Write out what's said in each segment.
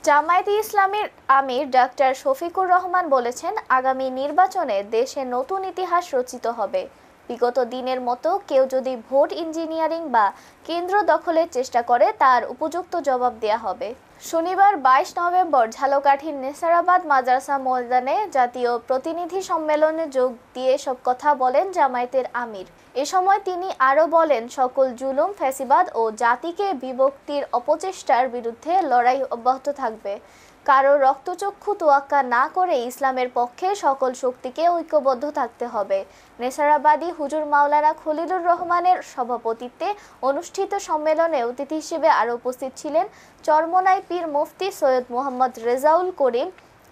জামায়াতে ইসলামীর আমির ডাক্তার শফিকুর রহমান বলেছেন, আগামী নির্বাচনে দেশে নতুন ইতিহাস রচিত হবে। বিগত দিনের মতো কেউ যদি ভোট ইঞ্জিনিয়ারিং বা কেন্দ্র দখলের চেষ্টা করে তার উপযুক্ত জবাব দেয়া হবে। শনিবার 22 নভেম্বর ঝালকাঠির নেসারাবাদ মাদ্রাসা ময়দানে জাতীয় প্রতিনিধি সম্মেলনে যোগ দিয়ে সব কথা বলেন জামায়াতের আমির। এ সময় তিনি আরও বলেন, সকল জুলুম, ফ্যাসিবাদ ও জাতিকে বিভক্তির অপচেষ্টার বিরুদ্ধে লড়াই অব্যাহত থাকবে। কারো রক্তচক্ষু তোয়াক্কা না করে ইসলামের পক্ষে সকল শক্তিকে ঐক্যবদ্ধ থাকতে হবে। নেসারাবাদী হুজুর মাওলানা খলিলুর রহমানের সভাপতিত্বে অনুষ্ঠিত সম্মেলনে অতিথি হিসেবে আরও উপস্থিত ছিলেন চরমোনাই পীর মুফতি সৈয়দ মোহাম্মদ রেজাউল করিম,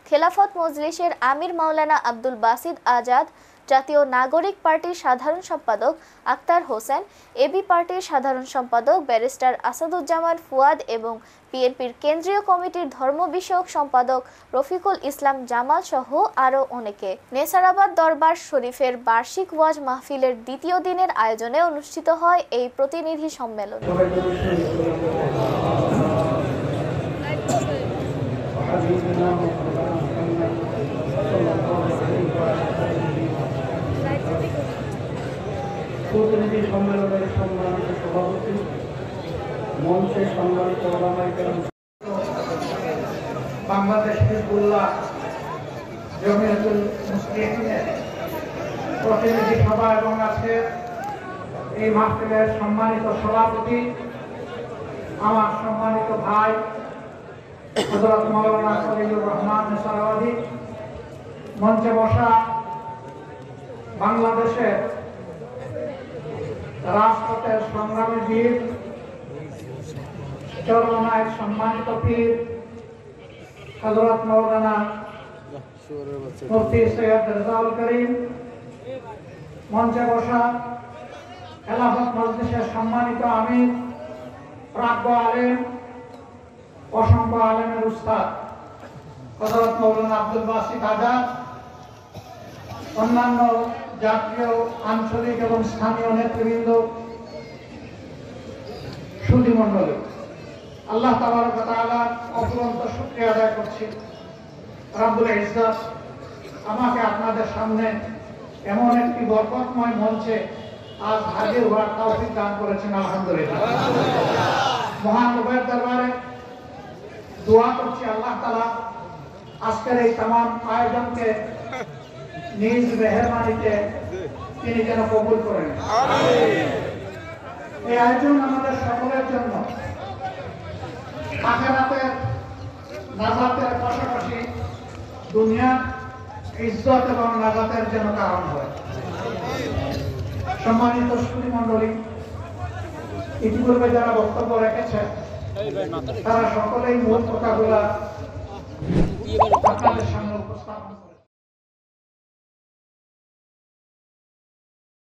খেলাফত মজলিসের আমির মাওলানা আব্দুল বাসিদ আজাদ, জাতীয় নাগরিক পার্টির সাধারণ সম্পাদক আক্তার হোসেন, এবি পার্টির সাধারণ সম্পাদক ব্যারিস্টার আসাদুজ্জামান ফুয়াদ এবং বিএনপির কেন্দ্রীয় কমিটির ধর্ম বিষয়ক সম্পাদক রফিকুল ইসলাম জামাল সহ আরও অনেকে। নেসারাবাদ দরবার শরীফের বার্ষিক ওয়াজ মাহফিলের দ্বিতীয় দিনের আয়োজনে অনুষ্ঠিত হয় এই প্রতিনিধি সম্মেলন। প্রতিনিধি সম্মেলনের সম্মানিত সভাপতি, মঞ্চে সম্মানিত ওলামায়ে কেরাম, বাংলাদেশ হিজবুল্লাহ জমিয়তুল মুসলিমিনের প্রতিনিধি সভা এবং আজকে এই মাহফিলের সম্মানিত সভাপতি, আমার সম্মানিত ভাই হযরত মাওলানা খলিলুর রহমান নেসারাবাদী, মঞ্চে বসা বাংলাদেশের রাজপথের সংগ্রামী বীর, চরমোনাইয়ের সম্মানিত পীর হযরত মাওলানা মুফতি সৈয়দ রেজাউল করিম, মঞ্চে বসা খেলাফত মজলিসের সম্মানিত আমির, প্রাজ্ঞ আলেম, অসংখ্য আলেমের উস্তাদ হযরত মাওলানা আব্দুল বাসিদ আজাদ, অন্যান্য জাতীয়, আঞ্চলিক এবং স্থানীয় নেতৃবৃন্দ, সুধীমণ্ডলী, আল্লাহ তাবারক ওয়া তাআলার অফুরন্ত শুকরিয়া আদায় করছি। রব্বুল ইজ্জত আমাকে আপনাদের সামনে এমন একটি বরকতময় মঞ্চে আজ হাজির হওয়ার তৌফিক দান করেছেন, আলহামদুলিল্লাহ। মহান রবের দরবারে দোয়া করছি আল্লাহ তাআলা আজকের এই তামাম আয়োজনকে নিজ মেহেরবানিতে তিনি যেন কবুল করেন। এই আয়োজন আমাদের সকলের জন্য আখিরাতের নাজাতের পাশাপাশি দুনিয়ার ইজ্জত এবং নাজাতের জন্য কারণ হয়। সম্মানিত সুধীমণ্ডলী, ইতিপূর্বে যারা বক্তব্য রেখেছেন তারা সকলেই মূল কথাগুলা আপনাদের সামনে উপস্থাপন